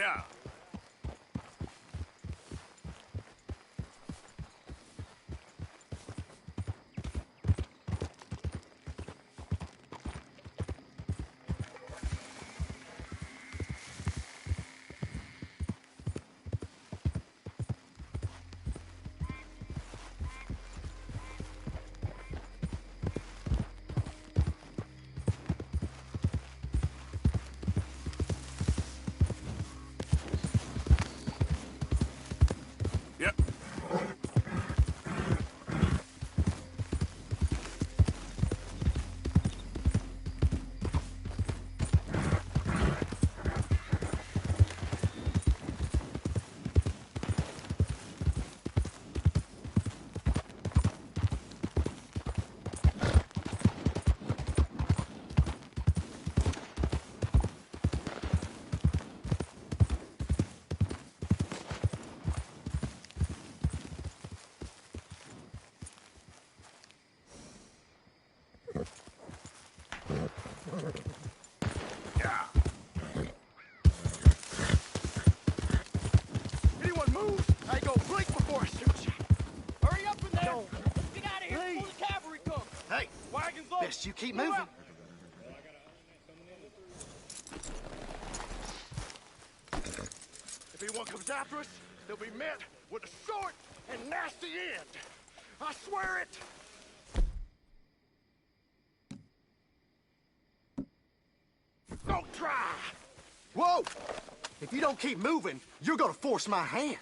Yeah. Yep. Yeah. Anyone move? I go blink before I shoot you. Hurry up in there! Get out of here before the cavalry comes! Hey, Wagons low! best you keep moving. If anyone comes after us, they'll be met with a short and nasty end. I swear it. Don't try. Whoa! If you don't keep moving, you're gonna force my hand.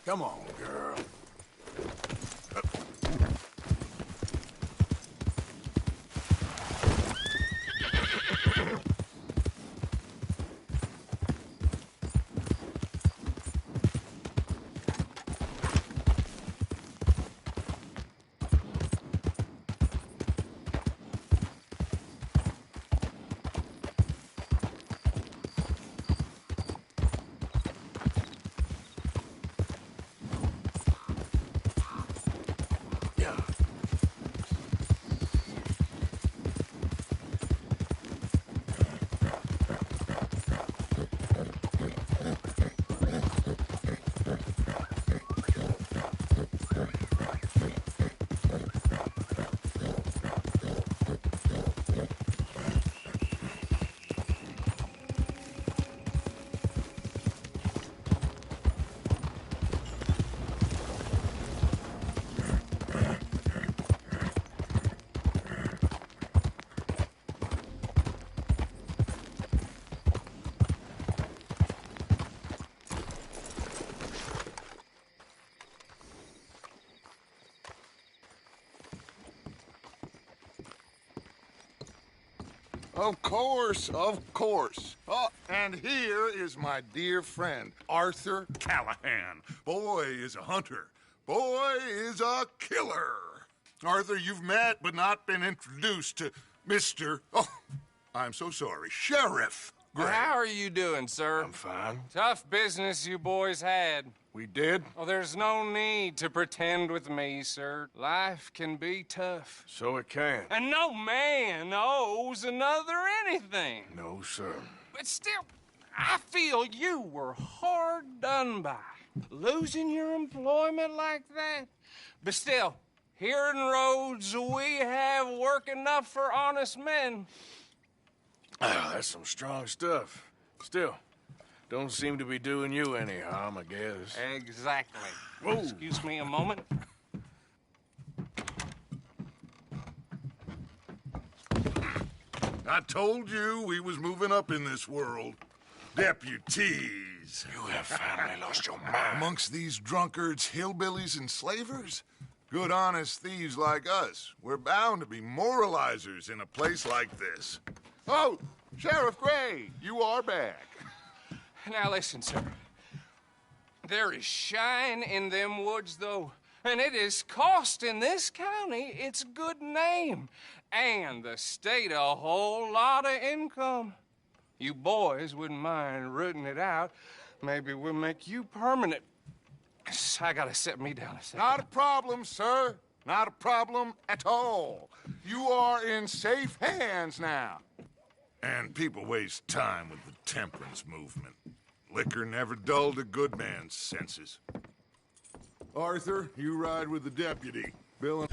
Come on, girl. Of course, of course. Oh, and here is my dear friend, Arthur Callahan. Boy is a hunter. Boy is a killer. Arthur, you've met but not been introduced to Mr. Oh, I'm so sorry, Sheriff Gray. How are you doing, sir? I'm fine. Tough business you boys had. We did? Oh, there's no need to pretend with me, sir. Life can be tough. So it can. And no man owes another anything. No, sir. But still, I feel you were hard done by, losing your employment like that. But still, here in Rhodes, we have work enough for honest men. Oh, that's some strong stuff. Still, don't seem to be doing you any harm, I guess. Exactly. Whoa. Excuse me a moment. I told you we was moving up in this world. Deputies. You have finally lost your mind. Amongst these drunkards, hillbillies, and slavers? Good honest thieves like us. We're bound to be moralizers in a place like this. Oh, Sheriff Gray, you are back. Now listen, sir. There is shine in them woods, though, and it is costing this county its good name and the state a whole lot of income. You boys wouldn't mind rooting it out. Maybe we'll make you permanent. I gotta set me down a second. Not a problem, sir. Not a problem at all. You are in safe hands now. And people waste time with the temperance movement. Liquor never dulled a good man's senses. Arthur, you ride with the deputy. Bill and...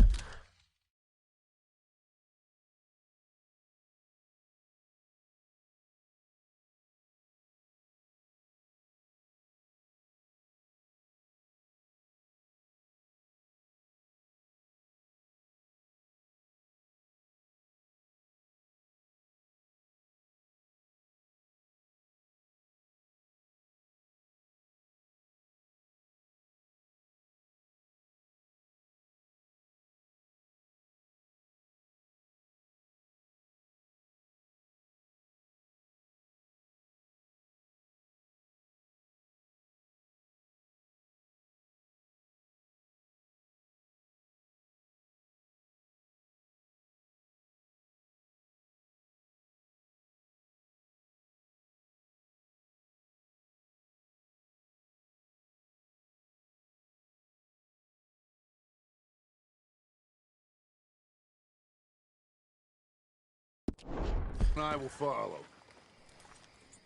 I will follow.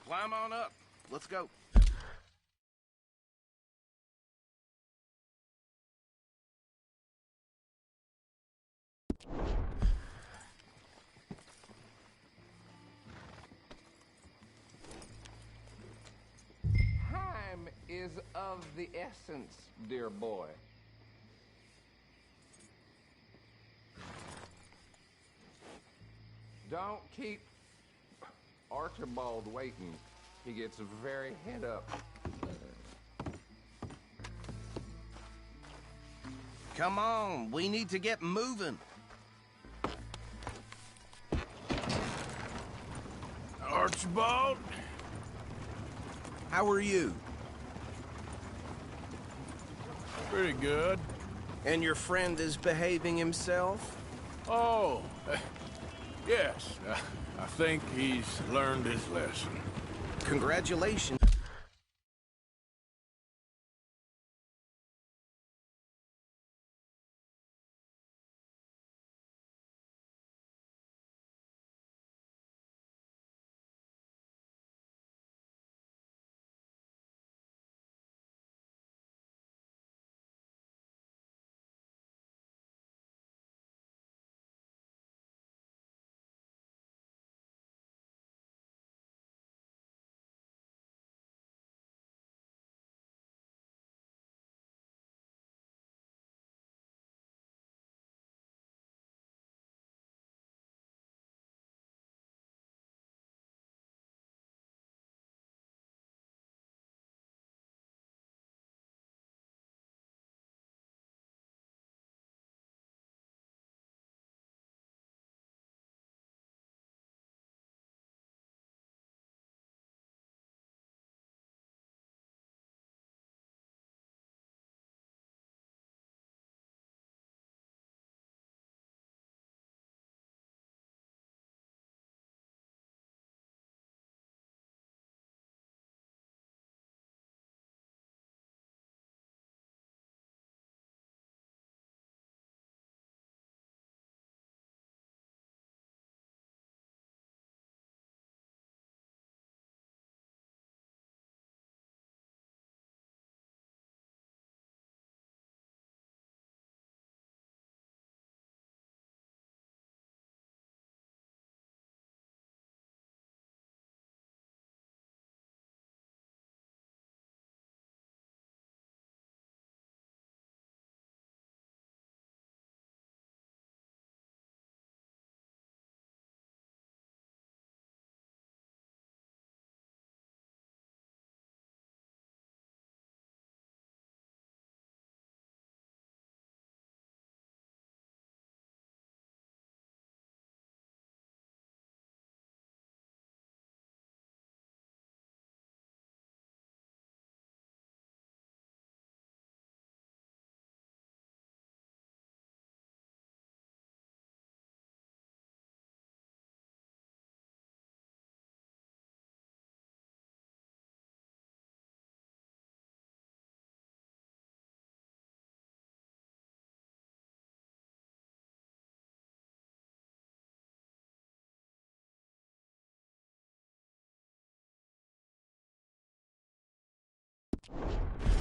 Climb on up. Let's go. Time is of the essence, dear boy. Don't keep Archibald waiting. He gets very head up. Come on, we need to get moving. Archibald? How are you? Pretty good. And your friend is behaving himself? Oh, yes. I think he's learned his lesson. Congratulations.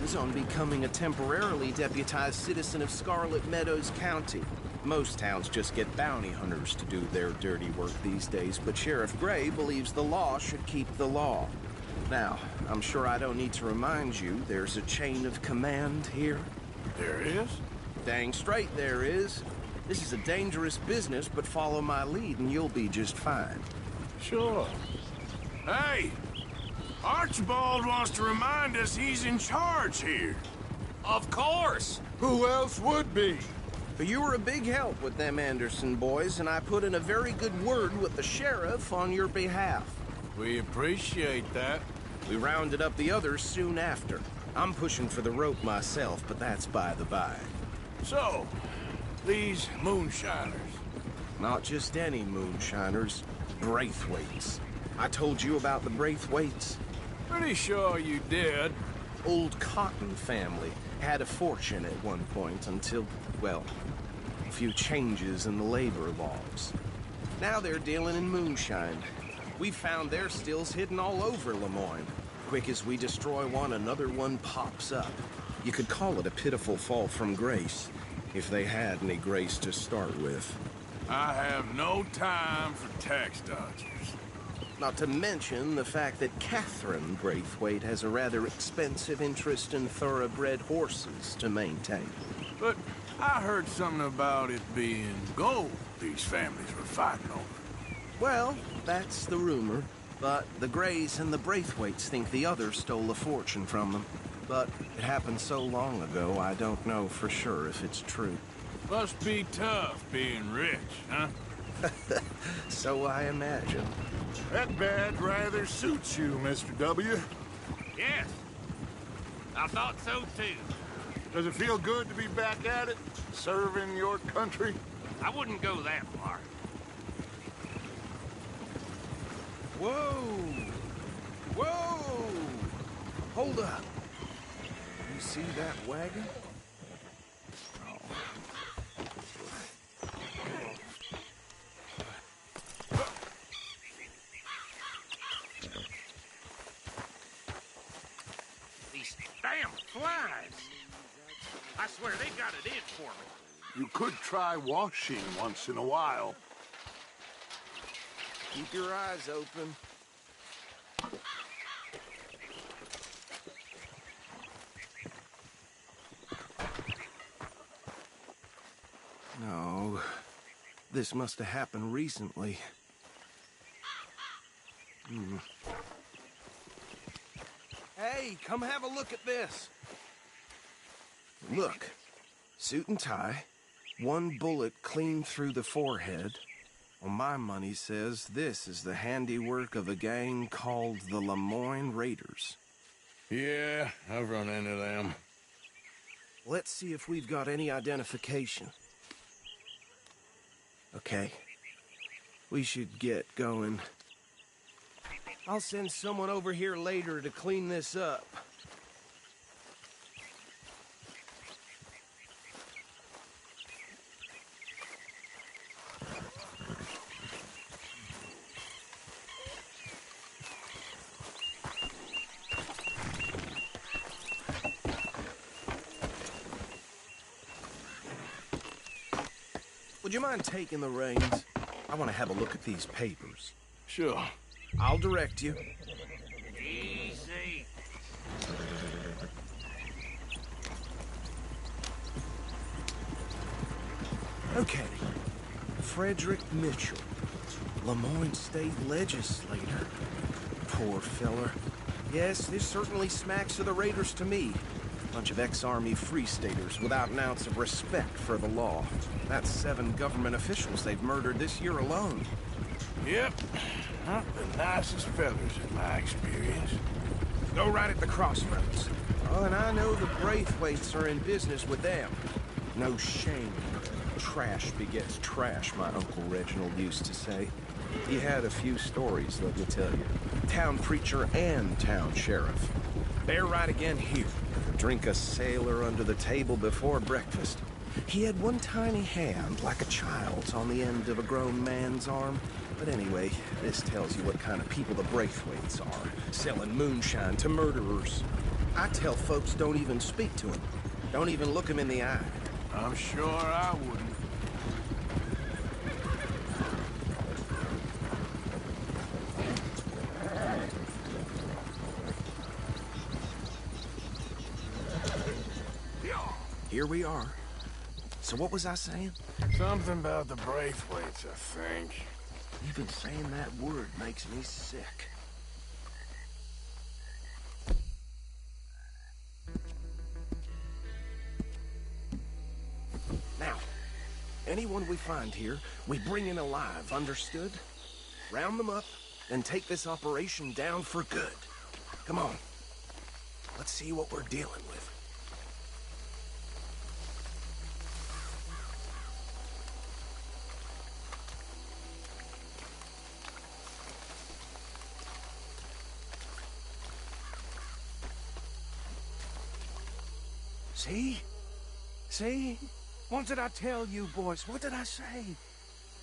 chances on becoming a temporarily deputized citizen of Scarlet Meadows County. Most towns just get bounty hunters to do their dirty work these days, but Sheriff Gray believes the law should keep the law. Now, I'm sure I don't need to remind you there's a chain of command here. There is? Dang straight there is. This is a dangerous business, but follow my lead and you'll be just fine. Sure. Hey! Archibald wants to remind us he's in charge here. Of course! Who else would be? But you were a big help with them Anderson boys, and I put in a very good word with the sheriff on your behalf. We appreciate that. We rounded up the others soon after. I'm pushing for the rope myself, but that's by the by. So, these moonshiners. Not just any moonshiners, Braithwaites. I told you about the Braithwaites. Pretty sure you did. Old Cotton family had a fortune at one point until, well, a few changes in the labor laws. Now they're dealing in moonshine. We found their stills hidden all over Lemoyne. Quick as we destroy one, another one pops up. You could call it a pitiful fall from grace, if they had any grace to start with. I have no time for tax dodgers. Not to mention the fact that Catherine Braithwaite has a rather expensive interest in thoroughbred horses to maintain. But I heard something about it being gold these families were fighting over. Well, that's the rumor. But the Grays and the Braithwaites think the others stole a fortune from them. But it happened so long ago, I don't know for sure if it's true. Must be tough being rich, huh? So I imagine. That badge rather suits you, Mr. W. Yes. I thought so too. Does it feel good to be back at it, serving your country? I wouldn't go that far. Whoa! Whoa! Hold up. You see that wagon? These damn flies. I swear they got it in for me. You could try washing once in a while. Keep your eyes open. No. This must have happened recently. Hey, come have a look at this. Look. Suit and tie. One bullet clean through the forehead. Well, my money says this is the handiwork of a gang called the Lemoyne Raiders. Yeah, I've run into them. Let's see if we've got any identification. Okay. We should get going. I'll send someone over here later to clean this up. Would you mind taking the reins? I want to have a look at these papers. Sure. I'll direct you. Easy. Okay. Frederick Mitchell, Lemoyne State Legislator. Poor feller. Yes, this certainly smacks of the Raiders to me. Bunch of ex-Army Free Staters without an ounce of respect for the law. That's 7 government officials they've murdered this year alone. Yep. Not the nicest fellas in my experience. Go right at the crossroads. Oh, and I know the Braithwaites are in business with them. No shame. Trash begets trash, my Uncle Reginald used to say. He had a few stories, let me tell you. Town preacher and town sheriff. Bear right again here. Drink a sailor under the table before breakfast. He had one tiny hand, like a child's, on the end of a grown man's arm. But anyway, this tells you what kind of people the Braithwaites are. Selling moonshine to murderers. I tell folks don't even speak to him. Don't even look him in the eye. I'm sure I wouldn't. Here we are. So what was I saying? Something about the Braithwaites, I think. Even saying that word makes me sick. Now, anyone we find here, we bring in alive, understood? Round them up, and take this operation down for good. Come on. Let's see what we're dealing with. See? See? What did I tell you, boys? What did I say?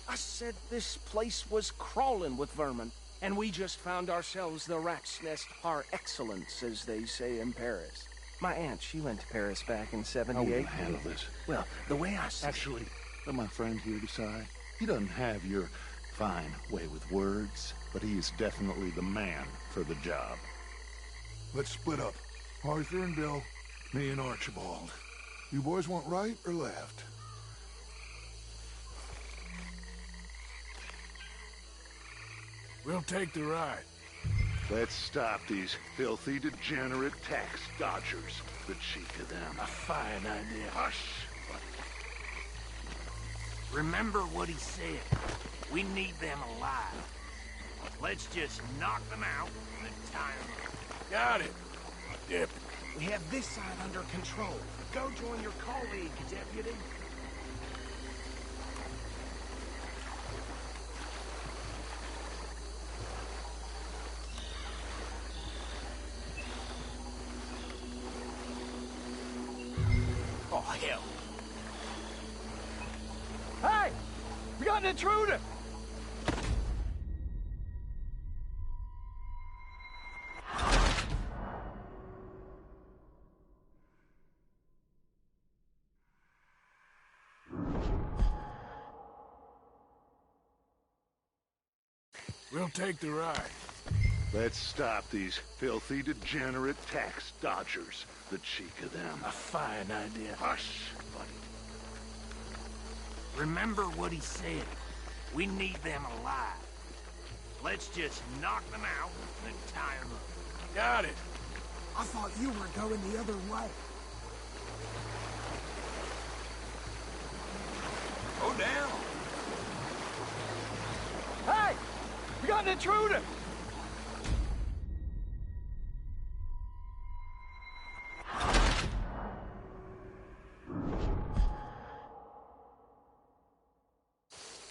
I said this place was crawling with vermin, and we just found ourselves the rat's nest par excellence, as they say in Paris. My aunt, she went to Paris back in '78. How will you handle this? Well, the way I see Actually, let my friend here decide. He doesn't have your fine way with words, but he is definitely the man for the job. Let's split up. Arthur and Bill, me and Archibald. You boys want right or left? We'll take the ride. Let's stop these filthy, degenerate tax dodgers. The cheek of them. A fine idea. Hush! Remember what he said. We need them alive. Let's just knock them out and tie them up. Got it. Dip. we have this side under control. Go join your colleague, Deputy. Oh, hell. Hey! We got an intruder! We'll take the ride. Let's stop these filthy, degenerate tax dodgers. The cheek of them. A fine idea. Hush, buddy. Remember what he said. We need them alive. Let's just knock them out and tie them up. Got it. I thought you were going the other way. Go down. Hey! We got an intruder!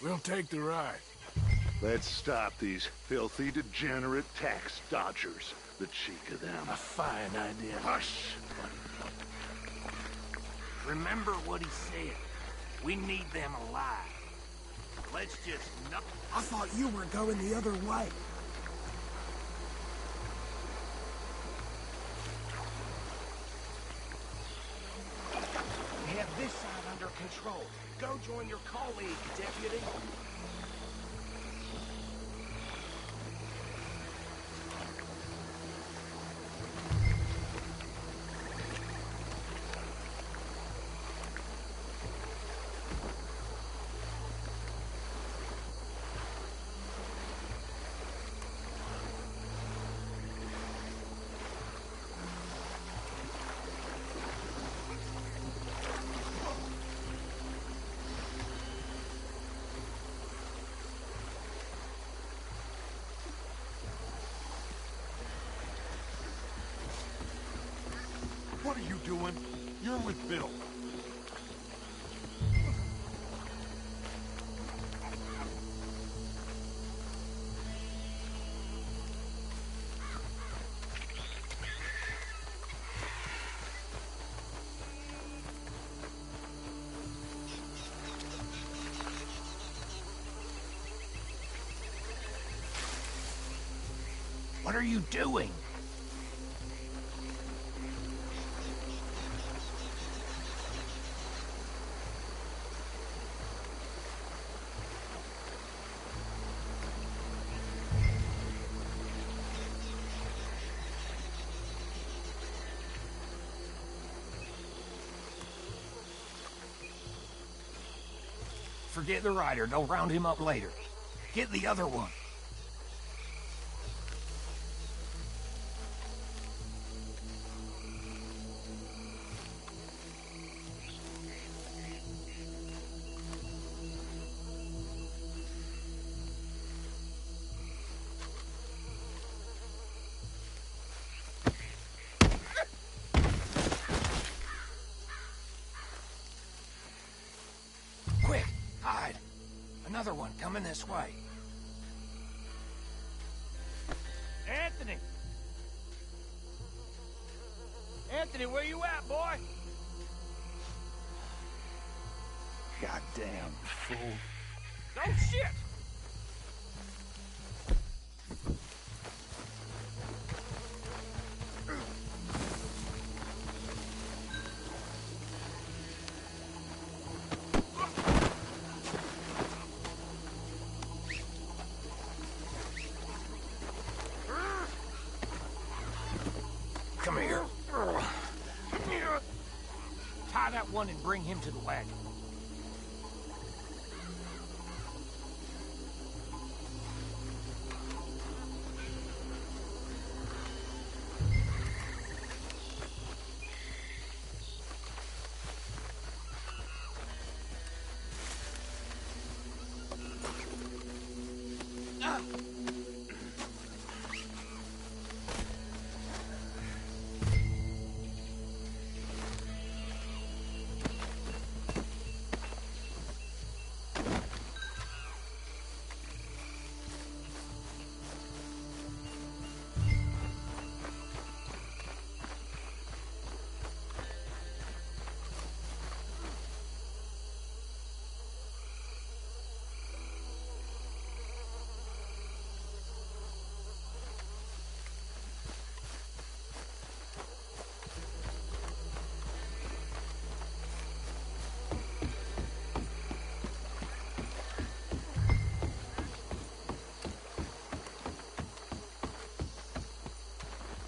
We'll take the ride. Let's stop these filthy, degenerate tax dodgers. The cheek of them. A fine idea. Hush, buddy. Remember what he said. We need them alive. Let's just knock... I thought you were going the other way. We have this side under control. Go join your colleague, Deputy. What are you doing? You're with Bill. What are you doing? forget the rider. Don't round him up later. Get the other one. Quick, hide. Another one coming this way. Anthony! Anthony, where you at, boy? Goddamn fool. Oh, shit! Come here. Tie that one and bring him to the wagon.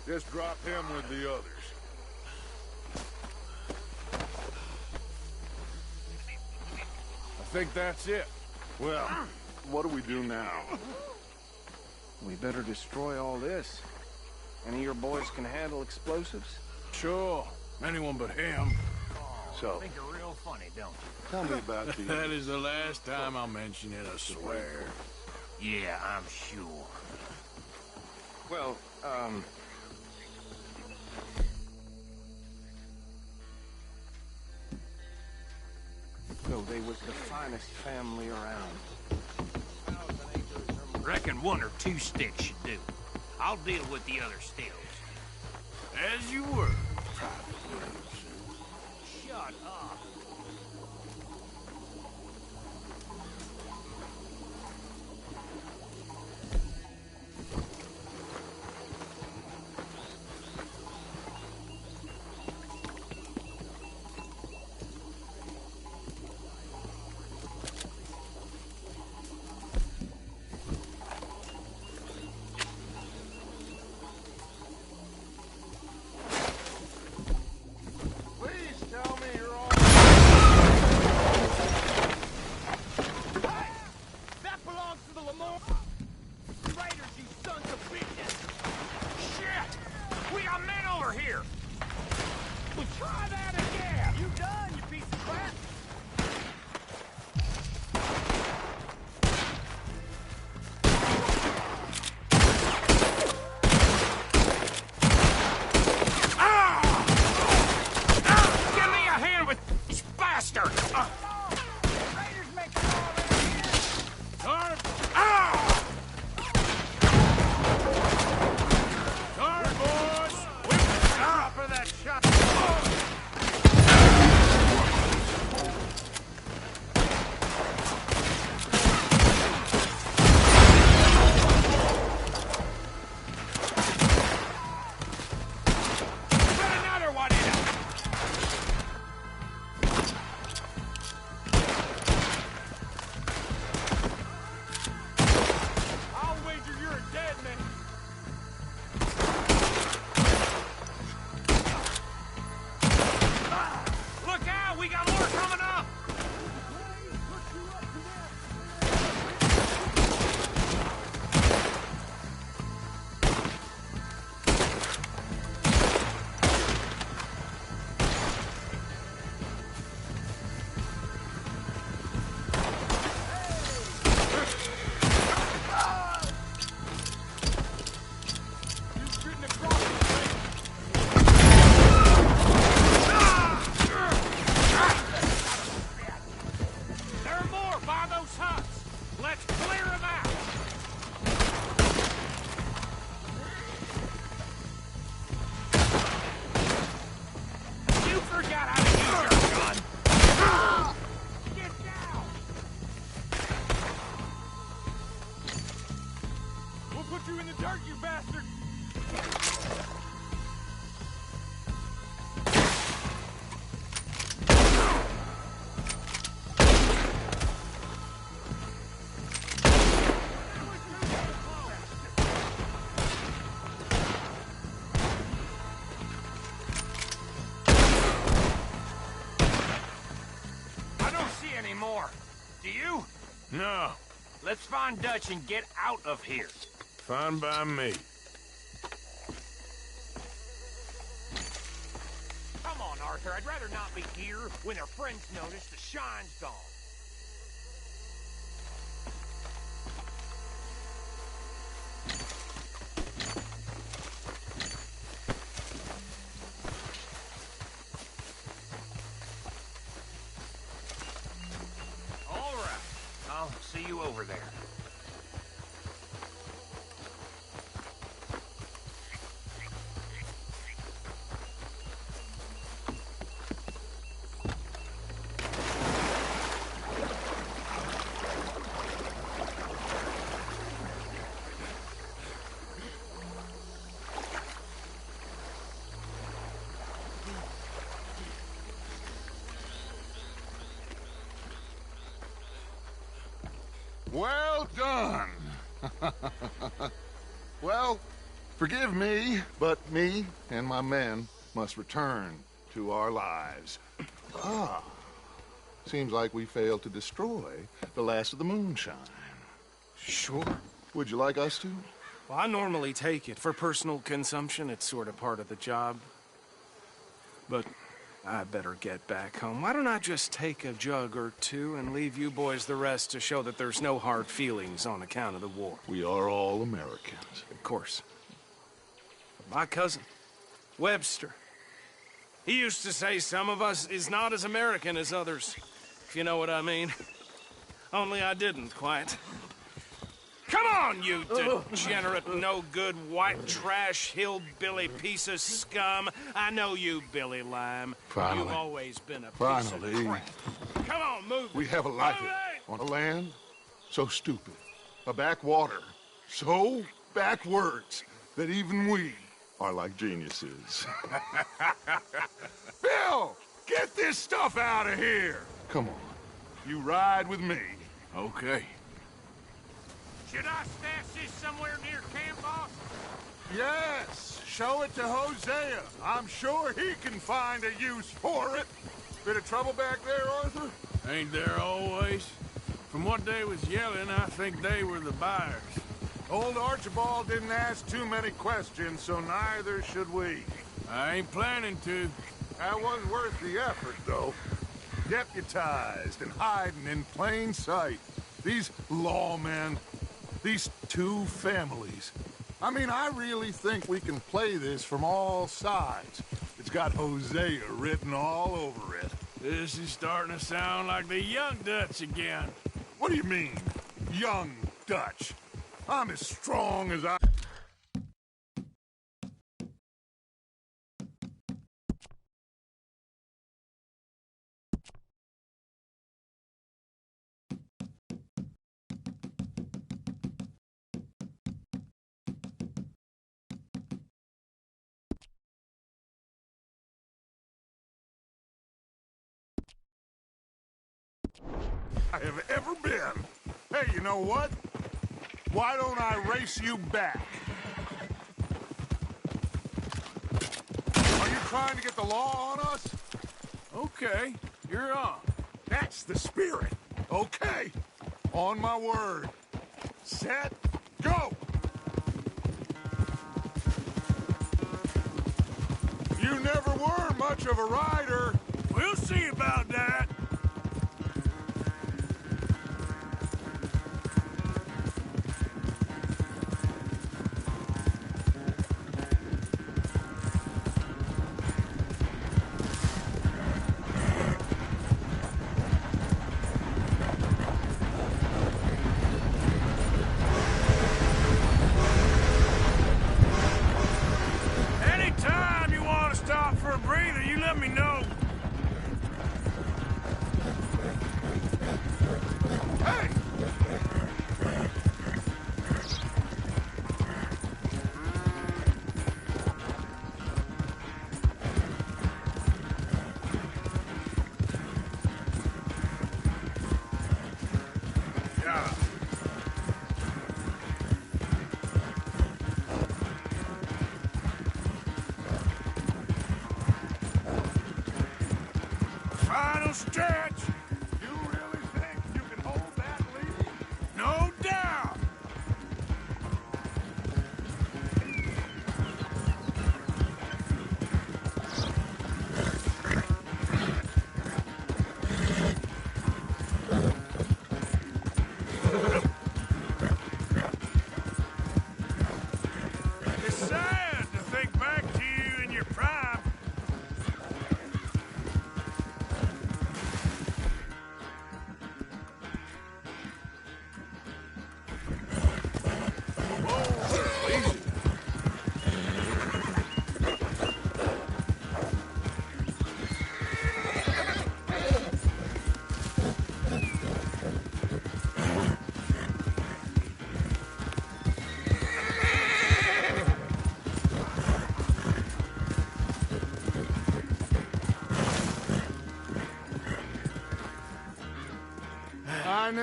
Just drop him with the others. I think that's it. Well, what do we do now? We better destroy all this. Any of your boys can handle explosives? Sure. Anyone but him. So, Think you're real funny, don't you? tell me about the... That is the last time I'll mention it, I swear. Yeah, I'm sure. Well, so they was the finest family around. Reckon one or two sticks should do. I'll deal with the other stills. As you were. Shut up. Please tell me you're all... Hey! That belongs to the Lamar Raiders, you sons of bitches! Shit! We got men over here! Well, try that again! You done, you piece of crap? Give me a hand with this bastard! Raiders make it all around here! Guard! Guard, boys! Stop for that shot! you in the dirt, you bastard! I don't see any more. Do you? No. Let's find Dutch and get out of here. Fine by me. Come on, Arthur. I'd rather not be here when our friends notice the shine's gone. All right. I'll see you over there. Well done. Well, forgive me, but me and my men must return to our lives. Ah, seems like we failed to destroy the last of the moonshine. Sure. Would you like us to? Well, I normally take it. For personal consumption, it's sort of part of the job. But I better get back home. Why don't I just take a jug or two and leave you boys the rest to show that there's no hard feelings on account of the war? We are all Americans. Of course. My cousin, Webster, he used to say some of us is not as American as others, if you know what I mean. Only I didn't quite. Come on, you degenerate, no-good, white trash, hillbilly piece of scum. I know you, Billy Lime. Finally. You've always been a piece Finally. of crap. Come on, move. We have a life Move it! on a land so stupid, a backwater so backwards that even we are like geniuses. Bill, get this stuff out of here. Come on, you ride with me. Okay. Should I stash this somewhere near camp, boss? Yes, show it to Hosea. I'm sure he can find a use for it. Bit of trouble back there, Arthur? Ain't there always? From what they was yelling, I think they were the buyers. Old Archibald didn't ask too many questions, so neither should we. I ain't planning to. That was worth the effort, though. Deputized and hiding in plain sight. These lawmen, these two families. I mean, I really think we can play this from all sides. It's got Hosea written all over it. This is starting to sound like the young Dutch again. What do you mean, young Dutch? I'm as strong as I... have ever been. Hey, you know what? Why don't I race you back? Are you trying to get the law on us? Okay, you're on. That's the spirit. Okay. On my word. Set, go! You never were much of a rider. We'll see about that. Anytime you want to stop for a breather, you let me know.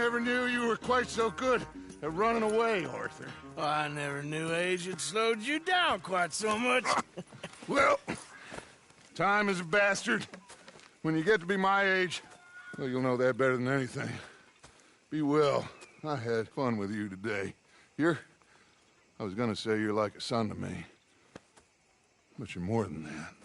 never knew you were quite so good at running away, Arthur. Oh, I never knew age had slowed you down quite so much. Well, time is a bastard. When you get to be my age, well, you'll know that better than anything. Be well. I had fun with you today. I was gonna say you're like a son to me. But you're more than that.